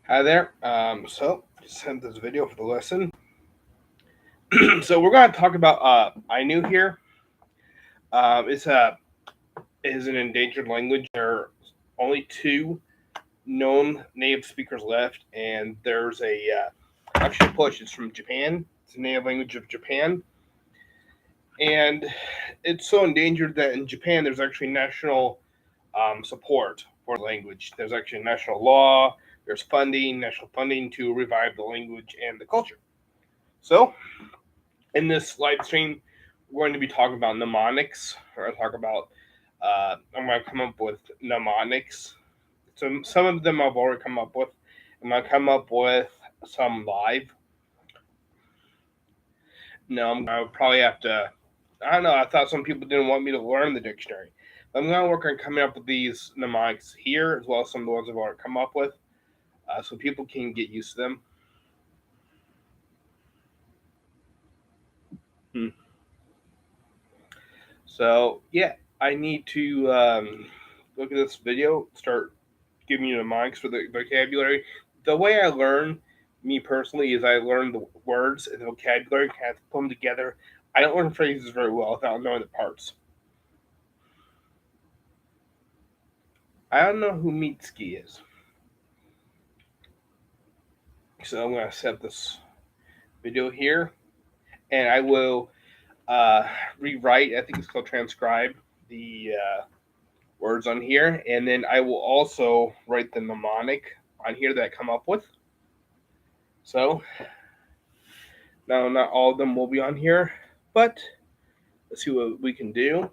Hi there. So just sent this video for the lesson. So we're going to talk about Ainu here. It's a is an endangered language. There are only two known native speakers left, and there's a actually push. It's from Japan. It's a native language of Japan, and it's so endangered that in Japan there's actually national support for the language. There's actually national law. There's national funding to revive the language and the culture. So in this live stream, we're going to be talking about mnemonics. We're going to talk about, I'm going to come up with mnemonics. So some of them I've already come up with. I'm going to come up with some live. No, I'll probably have to, I don't know, I thought some people didn't want me to learn the dictionary. I'm going to work on coming up with these mnemonics here, as well as some of the ones I've already come up with, so people can get used to them. So, yeah, I need to look at this video, start giving you mnemonics for the vocabulary. The way I learn, me personally, is I learn the words and the vocabulary, kind of put them together. I don't learn phrases very well without knowing the parts. I don't know who Mitski is. So I'm going to set this video here, and I will rewrite, I think it's called transcribe, the words on here, and then I will also write the mnemonic on here that I come up with. So now not all of them will be on here, but let's see what we can do.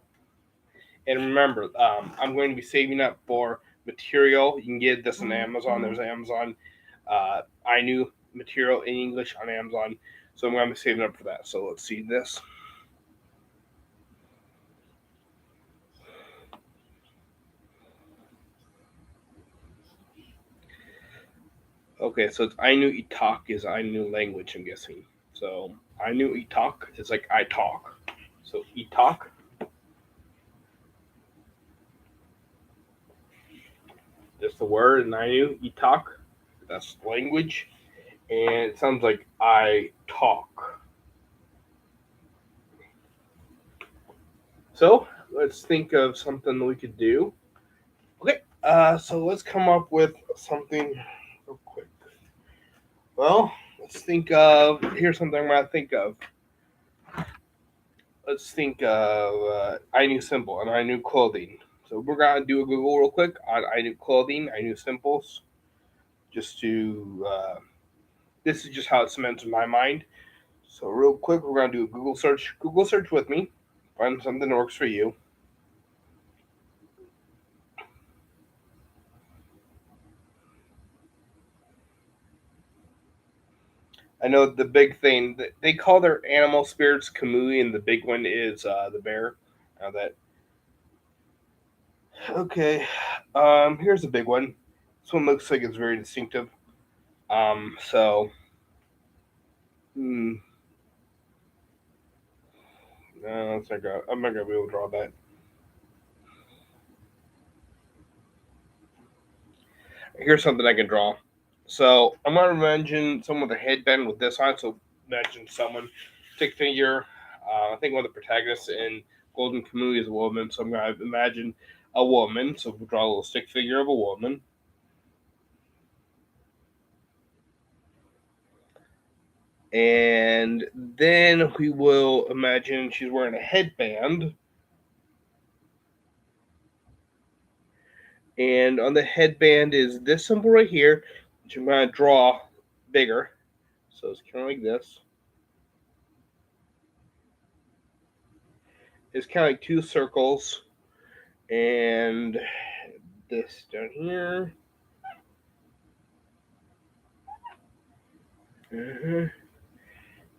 And remember, I'm going to be saving up for material. You can get this on Amazon. There's Amazon Ainu material in English on Amazon. So I'm going to be saving up for that. So let's see this. Okay, so it's Ainu Itak is Ainu language, I'm guessing. So Ainu Itak is like I talk. So Itak. That's the word in Ainu Itak. That's language. And it sounds like I talk. So let's think of something we could do. Okay, so let's come up with something real quick. Well, let's think of, here's something I'm going to think of. Let's think of Ainu symbol and Ainu clothing. So we're going to do a Google real quick on Ainu clothing, Ainu symbols, just to, this is just how it cements in my mind. So real quick, we're going to do a Google search. Google search with me. Find something that works for you. I know the big thing they call their animal spirits Kamui, and the big one is the bear. Now that okay, here's a big one. This one looks like it's very distinctive. So hmm, no, it's not gonna, I'm not gonna be able to draw that. Here's something I can draw. So I'm gonna imagine someone with a headband with this on. So imagine someone stick figure. I think one of the protagonists in Golden Kamui is a woman. So I'm gonna imagine a woman. So we'll draw a little stick figure of a woman. And then we will imagine she's wearing a headband. And on the headband is this symbol right here, which I'm going to draw bigger. So it's kind of like this. It's kind of like two circles. And this down here.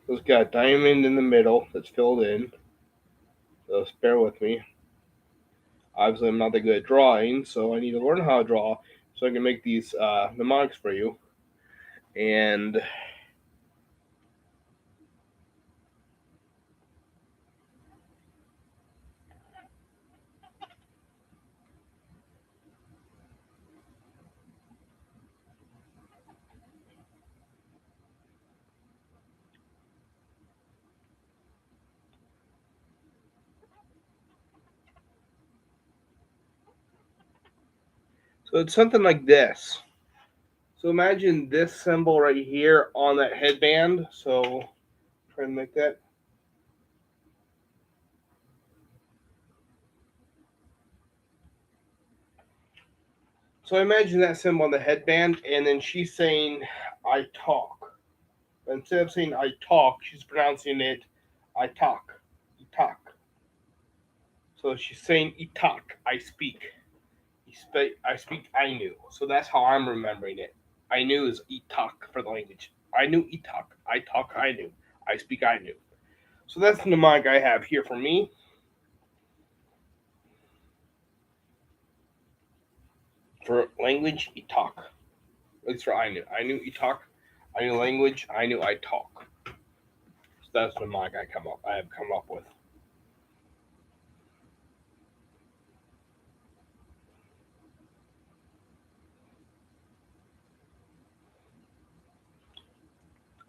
So it's got a diamond in the middle that's filled in. So just bear with me. Obviously, I'm not that good at drawing, so I need to learn how to draw so I can make these mnemonics for you. And So it's something like this. So imagine this symbol right here on that headband. So try and make that. So imagine that symbol on the headband, and then she's saying, I talk. But instead of saying I talk, she's pronouncing it I talk. Itak. So she's saying itak, I speak. I speak Ainu. So that's how I'm remembering it. Ainu is itak for the language. Ainu itak. I talk Ainu. I speak Ainu. So that's the mnemonic I have here for me. For language, itak. At least for Ainu. Ainu itak. Ainu language. Ainu I talk. So that's the mnemonic I have come up with.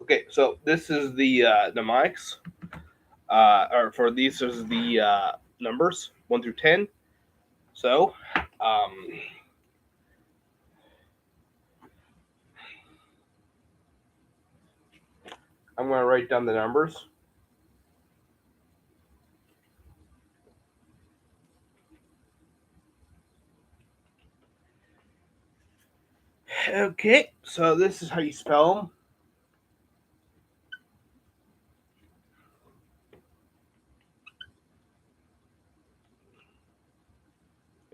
Okay, so this is the mnemonics. Or for these is the numbers 1 through 10. So, I'm going to write down the numbers. Okay, so this is how you spell them.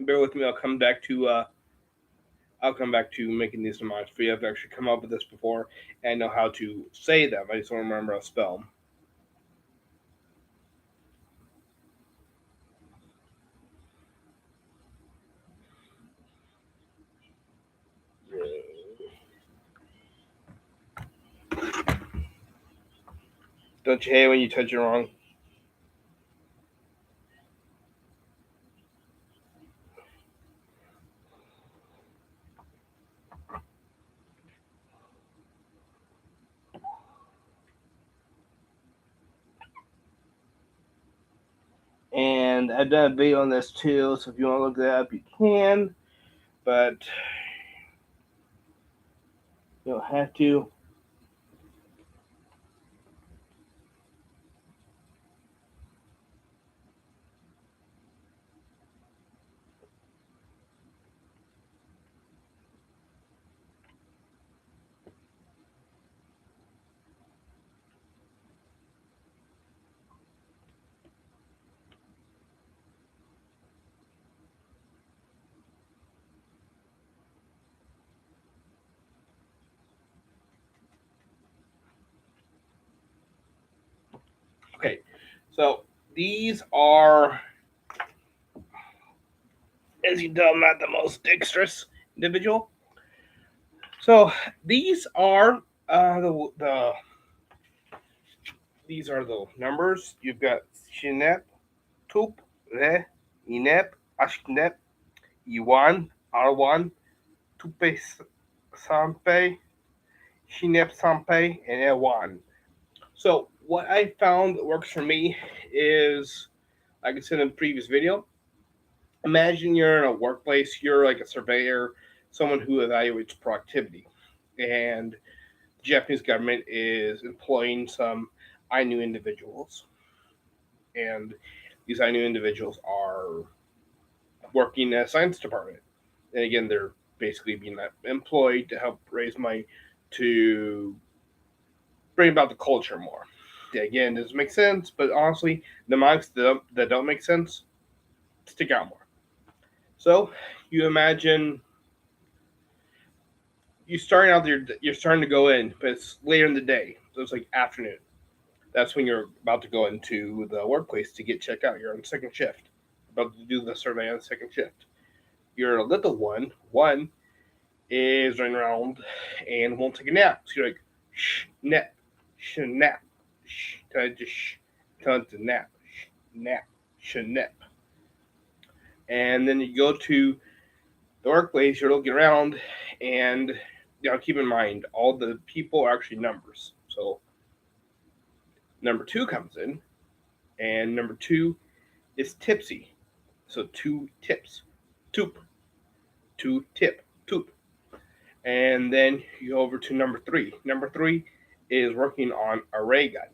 Bear with me. I'll come back to making these mnemonics for you. I've actually come up with this before and know how to say them. I just want to remember how to spell them. Don't you hate when you touch it wrong? And I've done a video on this too, so if you want to look that up, you can. But you don't have to. Okay, so these are, as you can tell, I'm not the most dexterous individual. So these are these are the numbers. You've got Shinep, Tup, Re, Inep, Ashknep, Iwan, Arwan, Tupe Sampe, Shinep Sampe, and Ewan. So what I found that works for me is, like I said in the previous video, imagine you're in a workplace, you're like a surveyor, someone who evaluates productivity. And the Japanese government is employing some Ainu individuals. And these Ainu individuals are working at a science department. And again, they're basically being employed to help raise money to bring about the culture more. Again, doesn't make sense, but honestly, the mnemonics that don't make sense stick out more. So you imagine you're starting to go in, but it's later in the day, so it's like afternoon. That's when you're about to go into the workplace to get checked out. You're on second shift, about to do the survey on the second shift. Your little one is running around and won't take a nap. So you're like, shh, nap, nap, tell it to nap, nap, nap. And then you go to the workplace, you're looking around, and keep in mind all the people are actually numbers. So number 2 comes in, and number 2 is tipsy. So 2 tips, toop, 2 tip, Coop. And then you go over to number 3. Number 3 is working on a ray gun.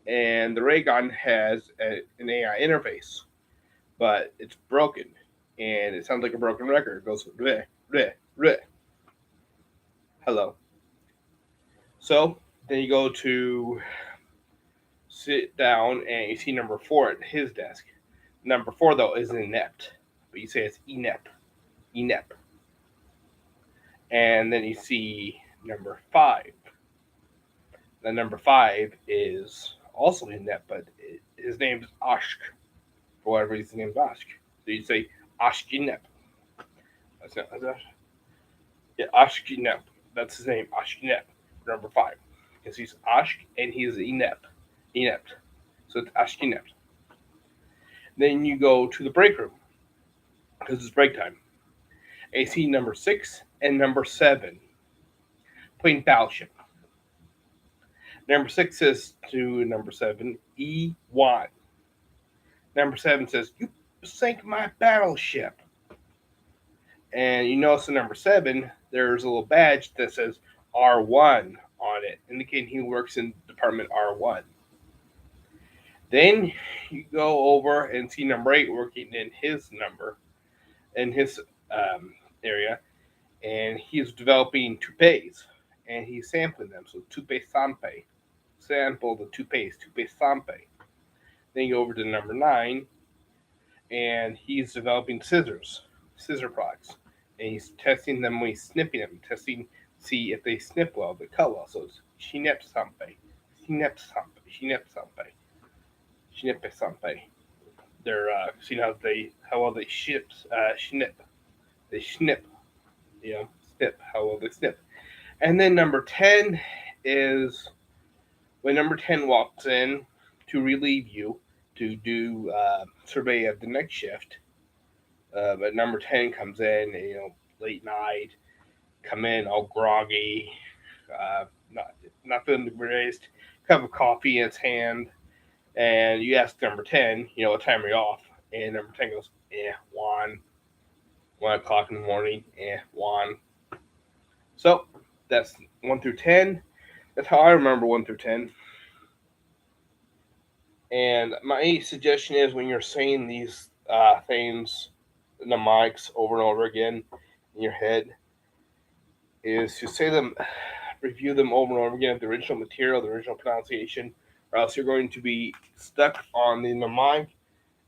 And the ray gun has an AI interface, but it's broken. And it sounds like a broken record. It goes, bleh, bleh, bleh. Hello. So then you go to sit down and you see number 4 at his desk. Number 4, though, is inept. But you say it's inept. Inept. And then you see number 5. The number 5 is also inept, but his name is Ashk. For whatever reason, his name is Ashk. So you say Ashk inept. That's that. Yeah, Ashk inept. That's his name, Ashk inept. Number 5. Because he's Ashk and he's inept. Inept. So it's Ashk inept. Then you go to the break room. Because it's break time. And you see number 6 and number 7 playing Battleship. Number 6 says to number 7, E1. Number 7 says, you sank my battleship. And you notice in number 7, there's a little badge that says R1 on it, indicating he works in Department R1. Then you go over and see number 8 working in his area, and he's developing toupees, and he's sampling them. So toupee sampe, sample the toupees, toupee sampe. Then you go over to number 9, and he's developing scissor products, and he's testing them when he's snipping them, see if they snip well, they cut well. So it's shinep sampe, shinep sampe, shinep sampe, shinep sampe. They're seeing how well they snip, they snip, snip, how well they snip. And then number 10 is when number 10 walks in to relieve you to do survey of the next shift. But number 10 comes in, late night, come in all groggy, not feeling the greatest, cup of coffee in his hand, and you ask number 10, what time are you off? And number 10 goes, 1 o'clock in the morning, 1. So that's 1 through 10. That's how I remember 1 through 10. And my suggestion is when you're saying these things, mnemonics, over and over again in your head, is to say them, review them over and over again, the original material, the original pronunciation, or else you're going to be stuck on the mnemonic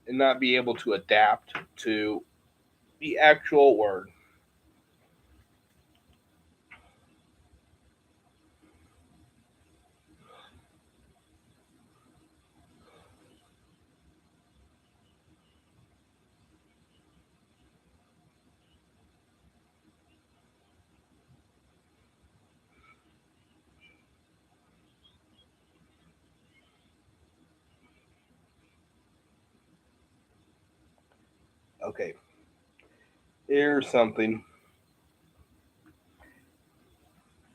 and not be able to adapt to the actual word. Okay, here's something.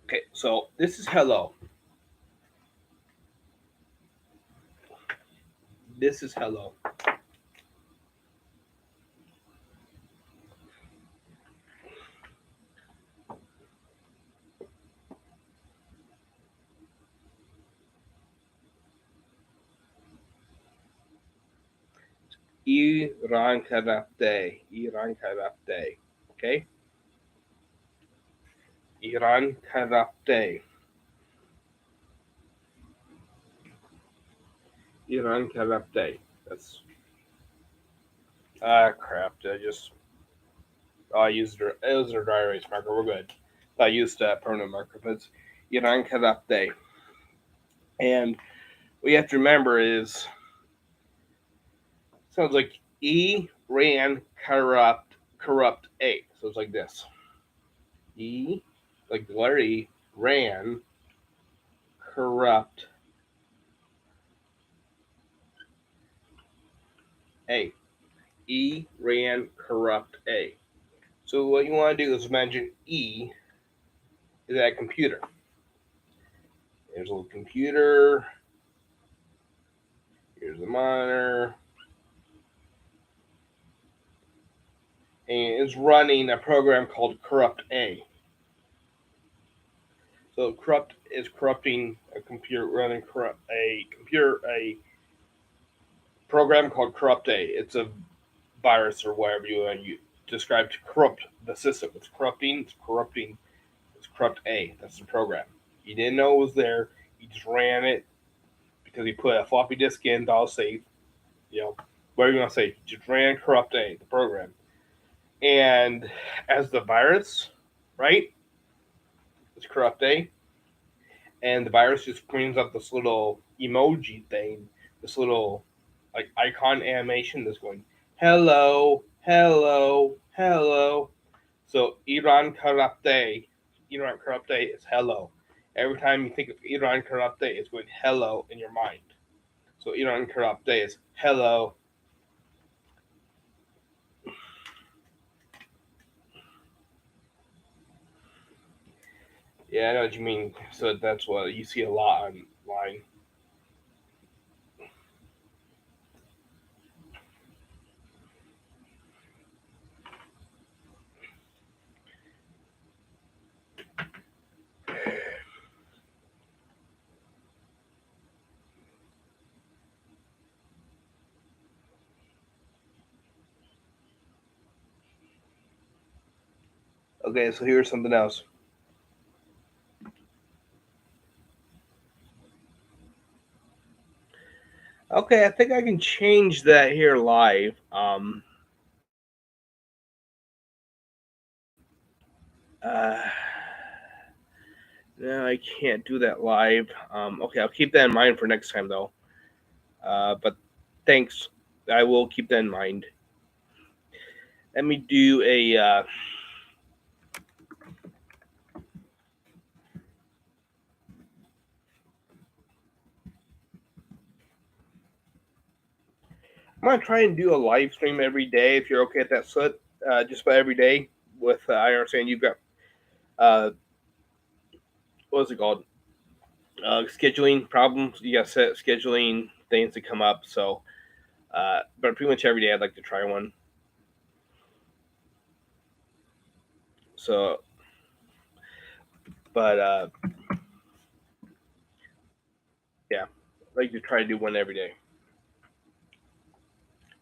Okay, so this is hello. This is hello. Iran karate. Iran karate. Okay? Iran karate. Iran karate. That's crap. I used it was a dry erase marker. We're good. I used a permanent marker, but it's Iran karate. And what you have to remember is sounds like E ran corrupt A. So it's like this. E, like the letter E, ran corrupt A. E ran corrupt A. So what you want to do is imagine E is at a computer. There's a little computer. Here's the monitor. and is running a program called Corrupt A. So corrupt is corrupting a computer, running a program called Corrupt A. It's a virus or whatever you want to describe to corrupt the system. It's corrupting. It's corrupting. It's Corrupt A. That's the program. He didn't know it was there. He just ran it because he put a floppy disk in, dial safe. You know, whatever you want to say. He just ran Corrupt A, the program. And as the virus, right? It's Corrupt A, and the virus just brings up this little emoji thing, this little like icon animation that's going hello, hello, hello. So Iran Corrupte is hello. Every time you think of Iran Corrupte, it's going hello in your mind. So Iran Corrupte is hello. Yeah, I know what you mean. So that's what you see a lot online. Okay, so here's something else. Okay, I think I can change that here live. Uh, no, I can't do that live. Okay, I'll keep that in mind for next time though. But thanks. I will keep that in mind. Let me do a. I'm gonna try and do a live stream every day if you're okay with that, Soot. Just about every day. With I understand you've got what's it called? Scheduling problems. You got set scheduling things to come up. So, but pretty much every day I'd like to try one. So, but yeah, I'd like to try to do one every day.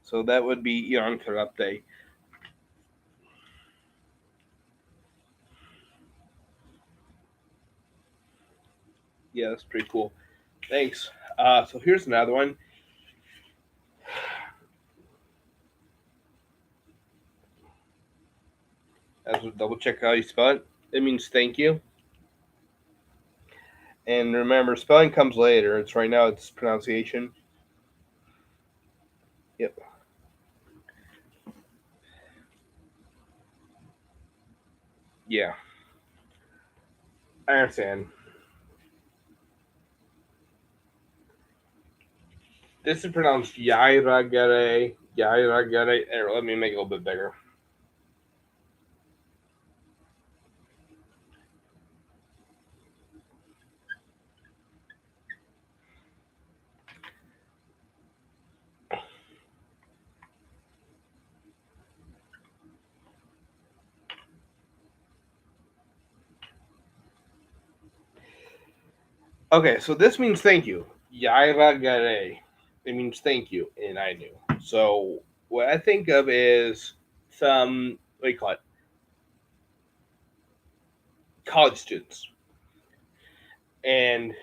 So that would be Yon Corrupt Day. Yeah, that's pretty cool. Thanks. So here's another one. As we double check how you spell it. It means thank you. And remember, spelling comes later. It's right now. It's pronunciation. Yep. Yeah. I understand. This is pronounced Yairagare. Yairagare. Here, let me make it a little bit bigger. Okay, so this means thank you. Yairagare. It means thank you in Ainu. So what I think of is some, what do you call it? College students. And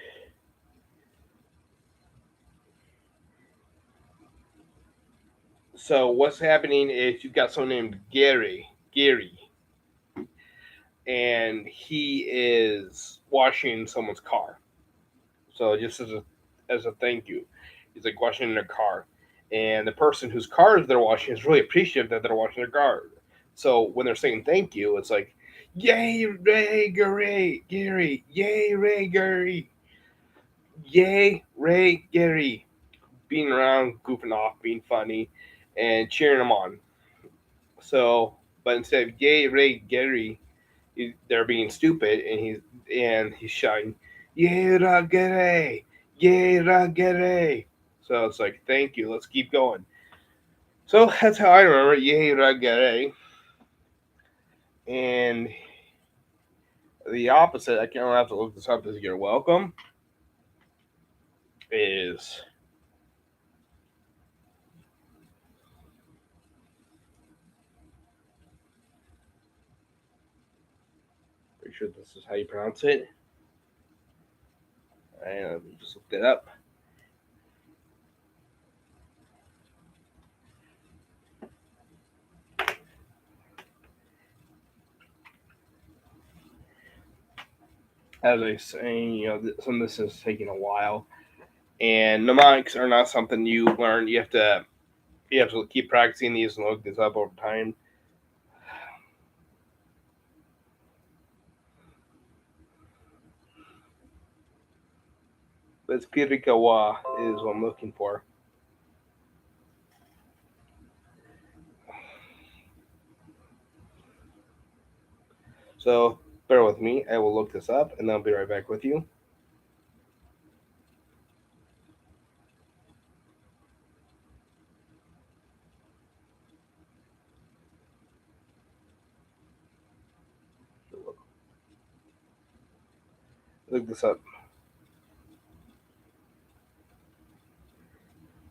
so what's happening is you've got someone named Gary, and he is washing someone's car. So just as a thank you, he's like washing their car, and the person whose car they're washing is really appreciative that they're washing their car. So when they're saying thank you, it's like, "Yay, Ray, Gary! Yay, Ray, Gary! Yay, Ray, Gary!" Being around, goofing off, being funny, and cheering them on. So, but instead of "Yay, Ray, Gary," they're being stupid, and he's shouting, "Yay, Ragere! Yay, Ragere!" So it's like, thank you, let's keep going. So that's how I remember it, Yay, Ragere. And the opposite, I can't have to look this up, is you're welcome. Is pretty sure this is how you pronounce it. And let me just look that up. As I say, some of this is taking a while, and mnemonics are not something you learn. You have to keep practicing these and look this up over time. But it's Kirikawa is what I'm looking for. So bear with me. I will look this up, and then I'll be right back with you. Look this up.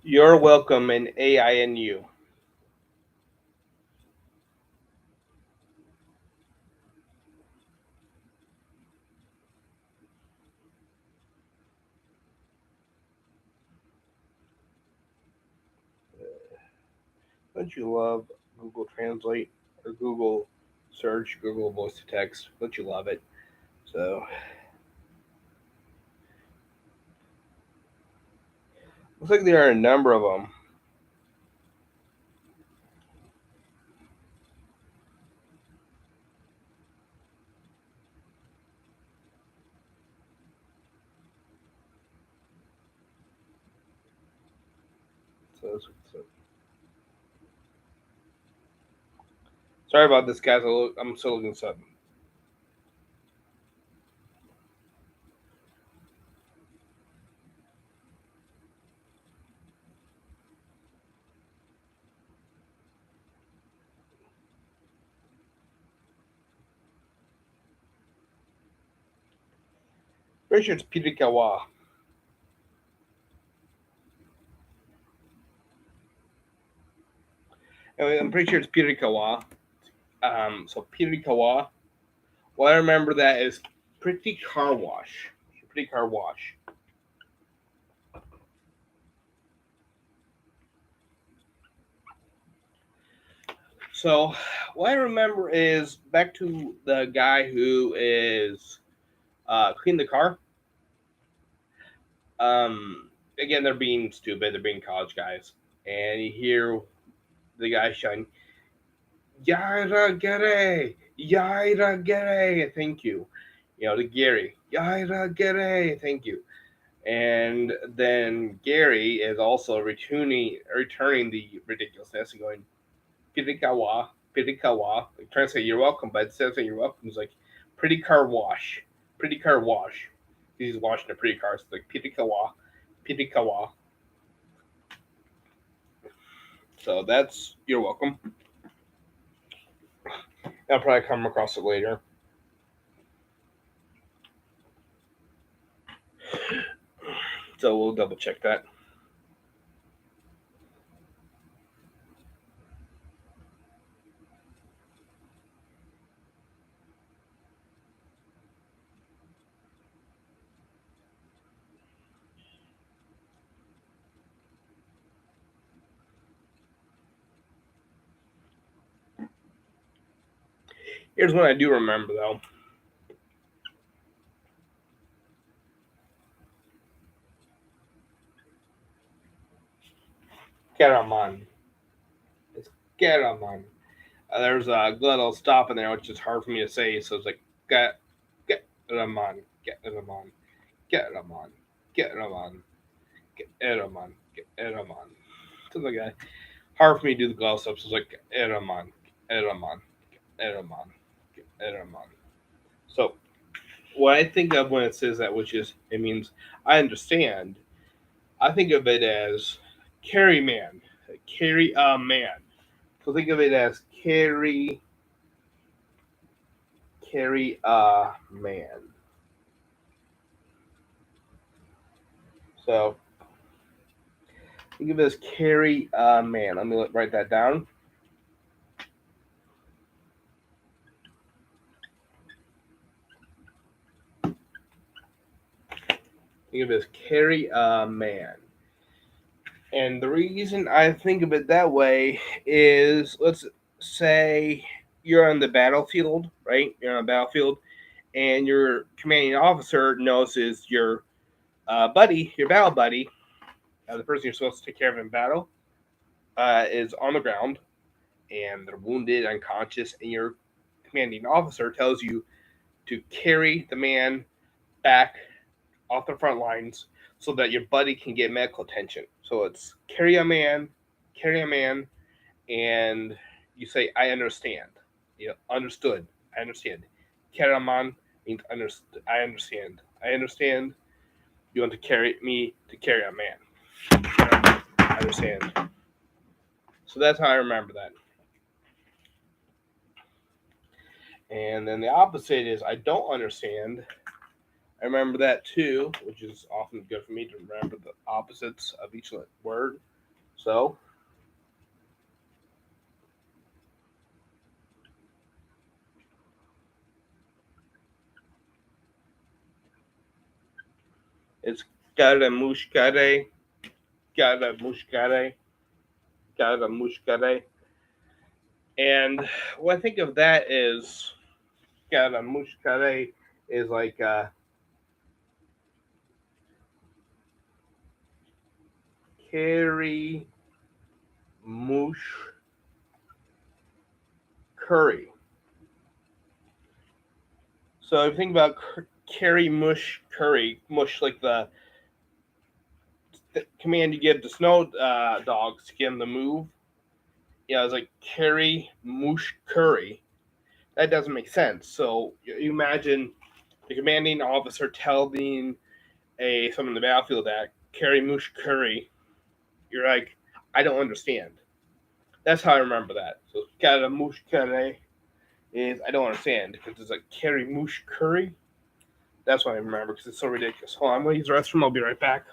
You're welcome in AINU. Don't you love Google Translate or Google Search, Google Voice to Text? Don't you love it? So looks like there are a number of them. So sorry about this, guys. I'm still looking this up. Pretty sure it's Pirikawa. Anyway, I'm pretty sure it's Pirikawa. So Pirikawa. What I remember that is pretty car wash. Pretty car wash. So what I remember is back to the guy who is clean the car. Again, they're being stupid. They're being college guys, and you hear the guy shouting, "Yaira Gere, Yaira Gere, thank you." To Gary, Yaira Gere, thank you. And then Gary is also returning the ridiculousness and going, Pirikawa, Pirikawa, like trying to say you're welcome, but instead of saying you're welcome, it's like pretty car wash. Pretty car wash. He's washing a pretty car, so it's like Pirikawa, Pirikawa. So that's you're welcome. I'll probably come across it later. So we'll double check that. Here's one I do remember though. Keraman. It's Keraman. There's a little stop in there which is hard for me to say, so it's like get Raman, get Raman, get Raman, get Raman, get Raman, get Raman. Something like that. Hard for me to do the glove stuff, so it's like Eraman, Eraman, Eraman, Eraman. So what I think of when it says that, which is it means I understand. I think of it as carry man, carry a man. So think of it as carry carry a man. So think of it as carry a man. Let me write that down. Think of it as carry a man. And the reason I think of it that way is, let's say you're on the battlefield, right? You're on the battlefield, and your commanding officer notices your buddy, your battle buddy, the person you're supposed to take care of in battle, is on the ground, and they're wounded, unconscious, and your commanding officer tells you to carry the man back off the front lines so that your buddy can get medical attention. So it's carry a man, and you say, I understand. You know, understood. I understand. Carry a man means understood. I understand. I understand. You want to carry me to carry a man. I understand. So that's how I remember that. And then the opposite is I don't understand. I remember that too, which is often good for me to remember the opposites of each word. So it's garamushkare, garamushkare, garamushkare. And what I think of that is garamushkare is like carry mush curry. So if you think about carry mush curry, mush like the command you give to snow dogs to get them to move. Yeah, it's like carry mush curry. That doesn't make sense. So you imagine the commanding officer telling someone in the battlefield that carry mush curry. You're like, I don't understand. That's how I remember that. So carry mush curry is I don't understand because it's like carry mush curry. That's what I remember because it's so ridiculous. Hold on, I'm gonna use the restroom. I'll be right back.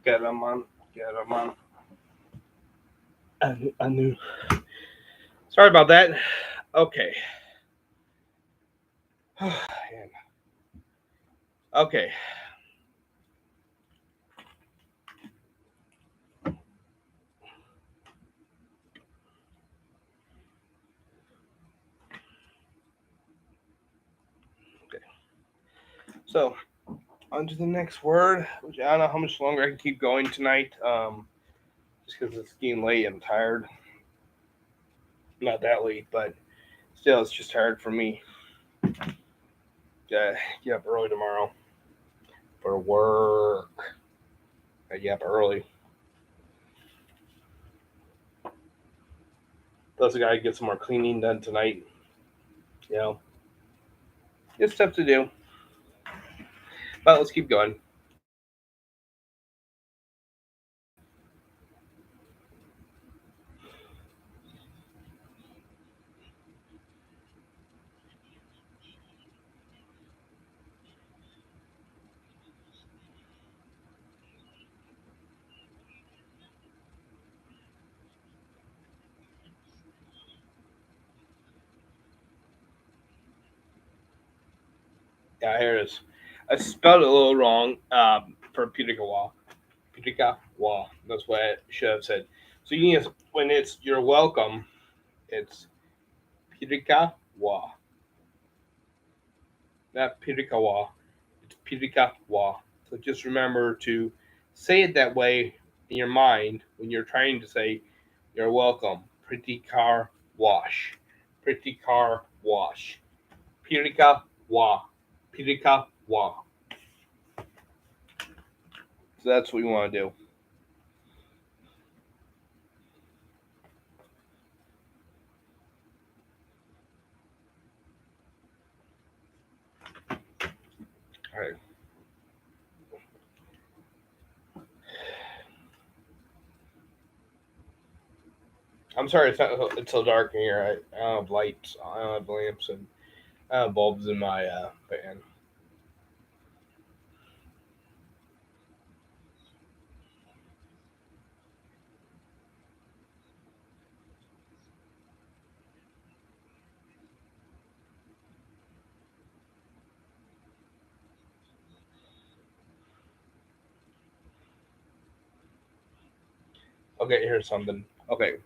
Garaman, Garaman. Anu. Sorry about that. Okay. Okay. Okay. So on to the next word, which I don't know how much longer I can keep going tonight. Just because it's getting late, I'm tired. Not that late, but still, it's just hard for me. Get up early tomorrow for work. I get up early. Plus, I gotta get some more cleaning done tonight. You know, it's stuff to do. But let's keep going. Yeah, here it is. I spelled it a little wrong for Pirikawa. Pirikawa. That's what I should have said. So you can use, when it's you're welcome, it's Pirikawa. Not Pirikawa. It's Pirikawa. So just remember to say it that way in your mind when you're trying to say you're welcome. Pretty car wash. Pretty car wash. Pirikawa. Pirikawa. So that's what you want to do. All right. I'm sorry it's so dark in here. I don't have lights. I don't have lamps and I have bulbs in my fan. Okay, here's something. Okay,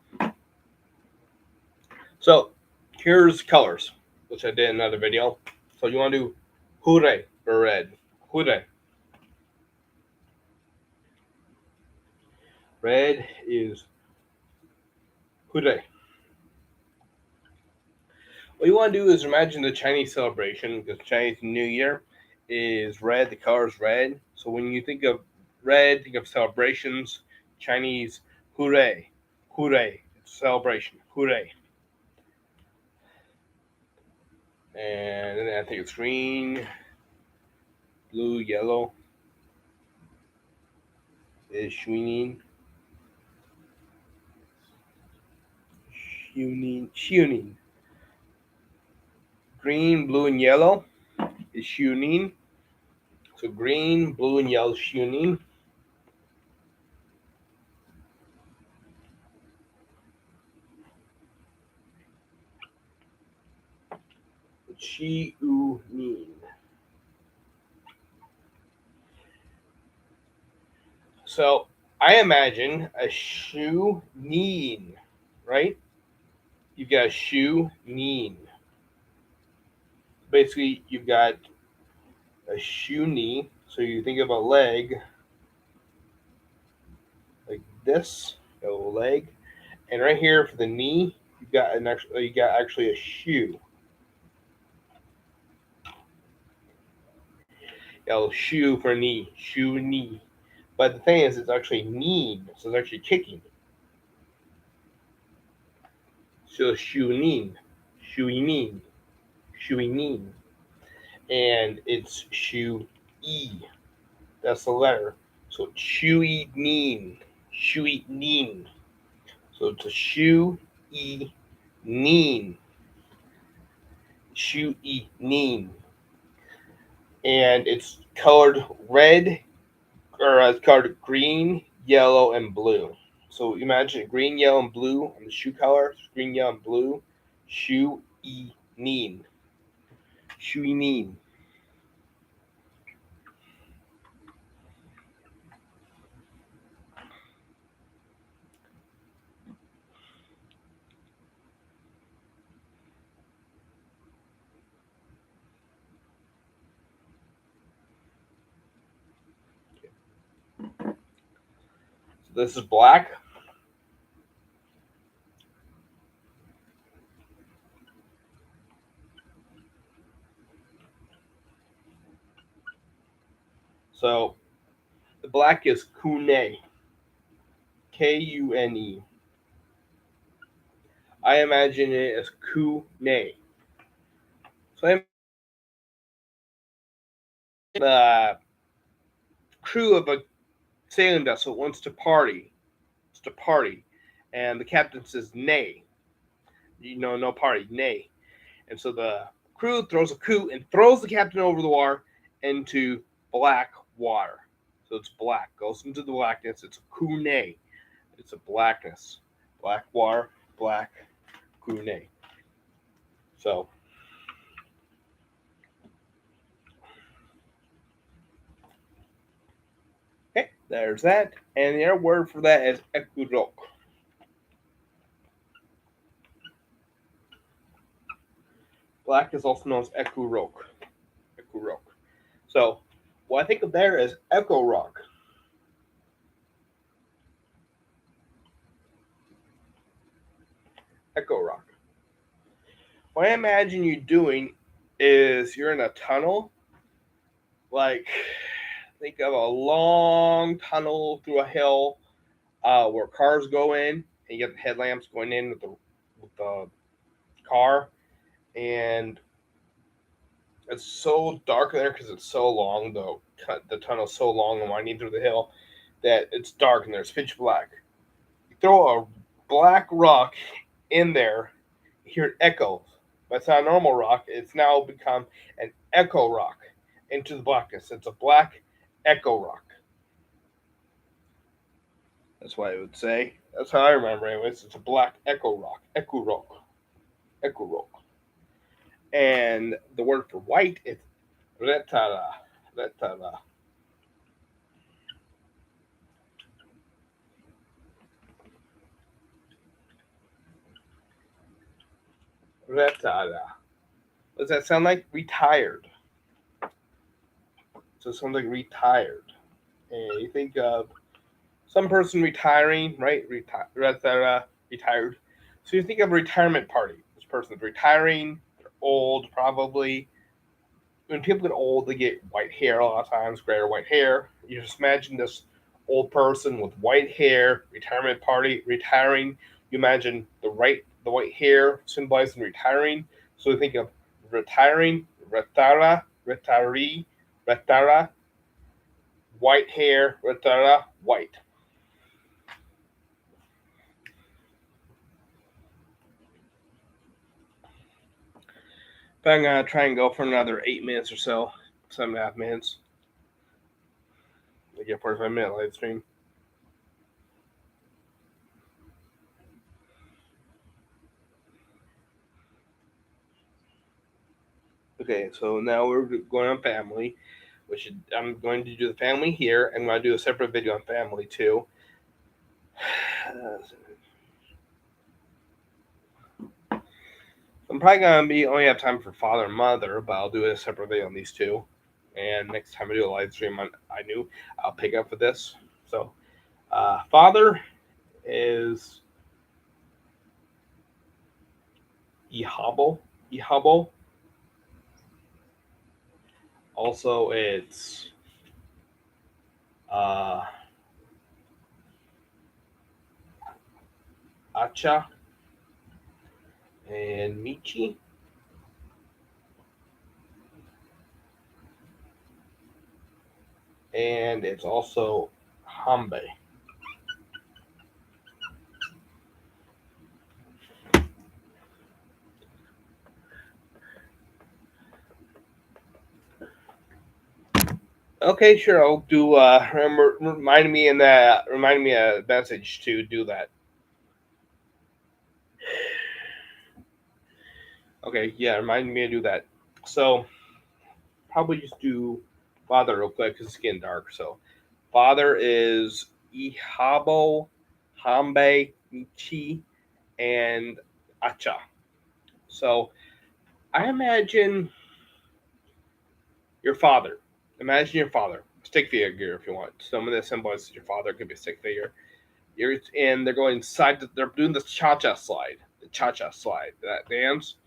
so here's colors, which I did in another video. So you want to do hure for red. Hure. Red is hure. What you want to do is imagine the Chinese celebration because Chinese New Year is red. The color is red. So when you think of red, think of celebrations. Chinese hooray, hooray, it's a celebration, hooray. And then I think it's green, blue, yellow is shunin, shunin. Green, blue, and yellow is shunin. So green, blue, and yellow shunin. Shiunin. So I imagine a shoe neen, right? You've got a shoe neen. Basically, you've got a shoe knee. So you think of a leg like this, a leg, and right here for the knee, you got actually a shoe. You got a shoe for knee, shoe knee. But the thing is, it's actually kneen, so it's actually kicking. So shoe neen, shoe neen, shoe neen, and it's shoe e. That's the letter. So chewy neen, chewy neen. So it's a shoe e neen, shoe e neen, and it's colored red or it's colored green, yellow, and blue. So imagine green, yellow, and blue on the shoe color. Green, yellow, and blue. Shoe e neen, shoe e neen. So this is black. So the black is kune, Kune. I imagine it as kune. So I the crew of a sailing vessel wants to party. Wants to party, and the captain says nay. No party, nay. And so the crew throws a coup and throws the captain over the water into black water. So it's black, goes into the blackness. It's a kune. It's a blackness. Black water, black kune. So There's that. And the other word for that is ekurok. Black is also known as ekurok. Ekurok. So, what I think of there is echo rock. Echo rock. What I imagine you doing is you're in a tunnel. Like, think of a long tunnel through a hill where cars go in, and you get the headlamps going in with the car, and it's so dark there because it's so long. The tunnel's so long and winding through the hill that it's dark and there's pitch black. You throw a black rock in there, you hear it echoes. But it's not a normal rock. It's now become an echo rock into the blackness. It's a black echo rock. That's what I would say. That's how I remember, anyways. It's a black echo rock. Echo rock. Echo rock. And the word for white is retara. Retara. Retara. What does that sound like? Retired. So it sounds like retired. And you think of some person retiring, right? Retired. So you think of a retirement party. This person's retiring. They're old, probably. When people get old, they get white hair a lot of times, gray or white hair. You just imagine this old person with white hair, retirement party, retiring. You imagine the white hair symbolizing retiring. So you think of retiring, retara, retiree, retara, white hair, retara, white. But I'm gonna try and go for another 8 minutes or so, 7.5 minutes. We get 45-minute live stream. Okay, so now we're going on family, which I'm going to do the family here. I'm going to do a separate video on family too. I'm probably going to be only have time for father and mother, but I'll do a separate video on these two. And next time I do a live stream on Ainu, I'll pick up with this. So, father is Ihabo. Ihabo. Also, it's Acha and Michi. And it's also Hambe. Okay, sure. I'll do. Remind me a message to do that. Okay, yeah, remind me to do that. So probably just do father real quick because it's getting dark. So father is Ihabo, Hambe, Michi, and Acha. So I imagine your father. Imagine your father. Stick figure if you want. Some of the symbols your father could be a stick figure. And they're going side. They're doing the cha-cha slide. The cha-cha slide. That dance.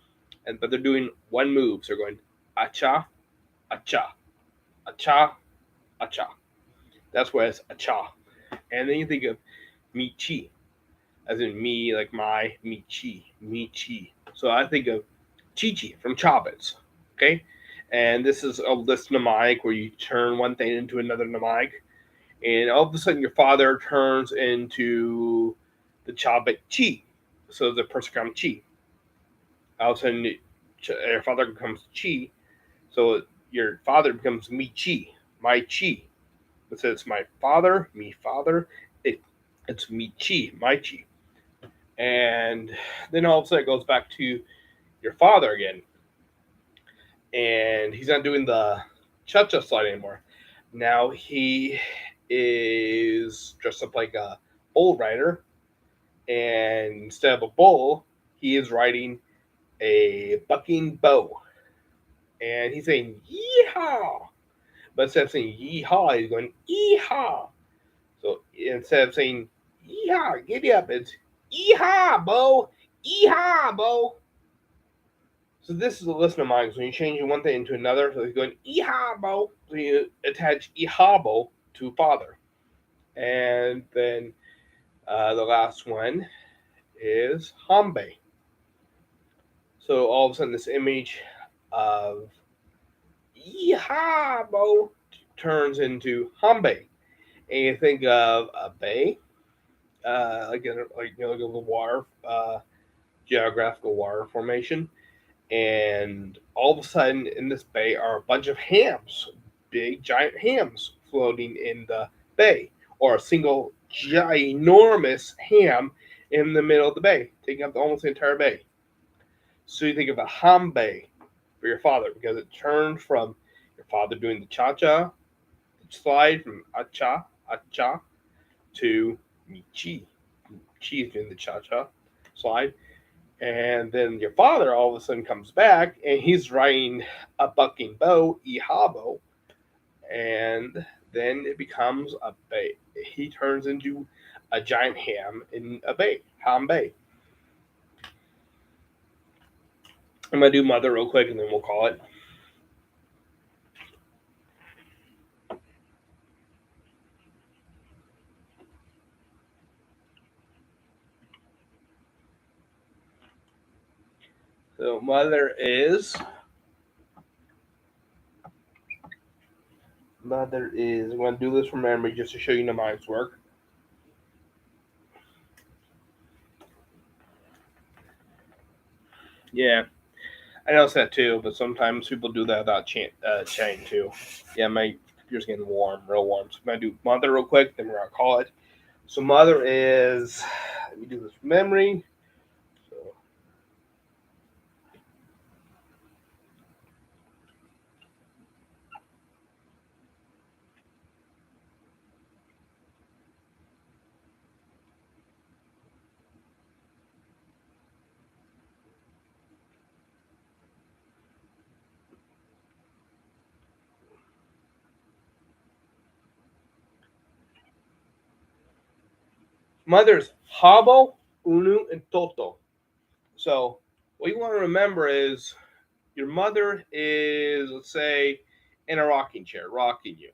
But they're doing one move. So they're going acha, acha, acha, acha. That's why it's acha. And then you think of michi, as in me, like my, michi, michi. So I think of Chi-Chi from Chobbits. Okay? And this is this mnemonic where you turn one thing into another mnemonic. And all of a sudden your father turns into the Chobbit Chi. So the person becomes Chi. All of a sudden your father becomes Chi. So your father becomes me Chi, my Chi. It says my father, me father. It's me Chi, my Chi. And then all of a sudden it goes back to your father again. And he's not doing the cha-cha slide anymore. Now he is dressed up like a bull rider, and instead of a bull, he is riding a bucking bow, and he's saying "yeehaw," but instead of saying "yeehaw," he's going "yeehaw." So instead of saying "yeehaw, giddy up," it's "yeehaw, bo, yeehaw, bo." So this is a list of mnemonics. When you're changing one thing into another, so he's going "yeehaw, bo," so you attach "yeehaw, to father, and then the last one is Hambe. So all of a sudden, this image of Yeehaw turns into Hambe, and you think of a bay, like a water, geographical water formation, and all of a sudden in this bay are a bunch of hams, big giant hams floating in the bay, or a single ginormous ham in the middle of the bay, taking up almost the entire bay. So you think of a hambe for your father because it turned from your father doing the cha-cha slide from acha acha to michi. Chi is doing the cha-cha slide. And then your father all of a sudden comes back and he's riding a bucking bow, ihabo, and then it becomes a bay. He turns into a giant ham in a bay, ham bay. I'm gonna do mother real quick and then we'll call it. So mother is I'm going to do this from memory just to show you mnemonics work. Yeah, I noticed that too, but sometimes people do that without chain too. Yeah, my computer's getting warm, real warm. So I'm going to do mother real quick, then we're going to call it. So mother is, let me do this from memory. So mother's Habo, Unu, and Toto. So what you want to remember is your mother is, let's say, in a rocking chair, rocking you.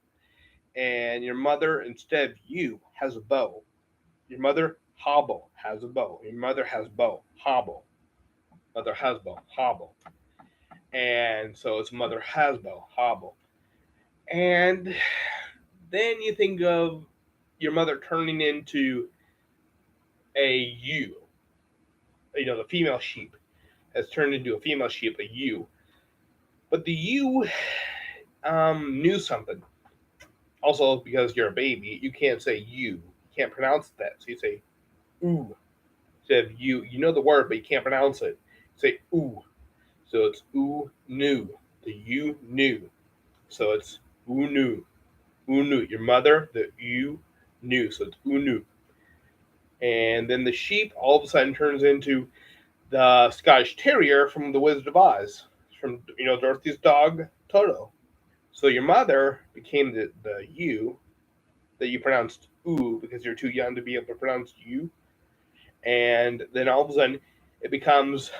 And your mother, instead of you, has a bow. Your mother, Hobble, has a bow. Your mother has bow, Hobble. Mother has bow, Hobble. And so it's mother has bow, Hobble. And then you think of your mother turning into a ewe. The female sheep has turned into a female sheep, a ewe. But the ewe knew something. Also, because you're a baby, you can't say you. You can't pronounce that. So you say ooh. Instead of you know the word, but you can't pronounce it. You say ooh. So it's ooh new. The you knew. So it's ooh new. Ooh new. Your mother, the you knew. So it's ooh new. And then the sheep all of a sudden turns into the Scottish Terrier from The Wizard of Oz. From Dorothy's dog, Toto. So your mother became the you that you pronounced ooh because you're too young to be able to pronounce you. And then all of a sudden it becomes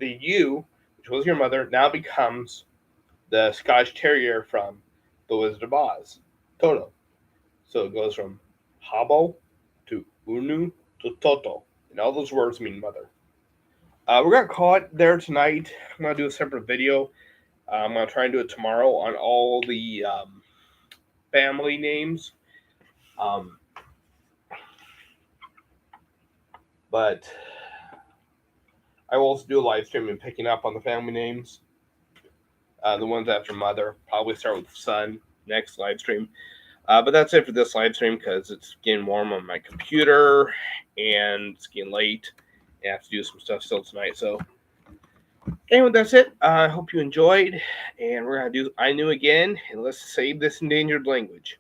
the you, which was your mother, now becomes the Scottish Terrier from The Wizard of Oz, Toto. So it goes from Habo to Unu to Toto. And all those words mean mother. We're going to call it there tonight. I'm going to do a separate video. I'm going to try and do it tomorrow on all the family names. But I will also do a live stream and picking up on the family names. The ones after mother. Probably start with son next live stream. But that's it for this live stream because it's getting warm on my computer and it's getting late. I have to do some stuff still tonight. So anyway, that's it. I hope you enjoyed. And we're going to do Ainu again. And let's save this endangered language.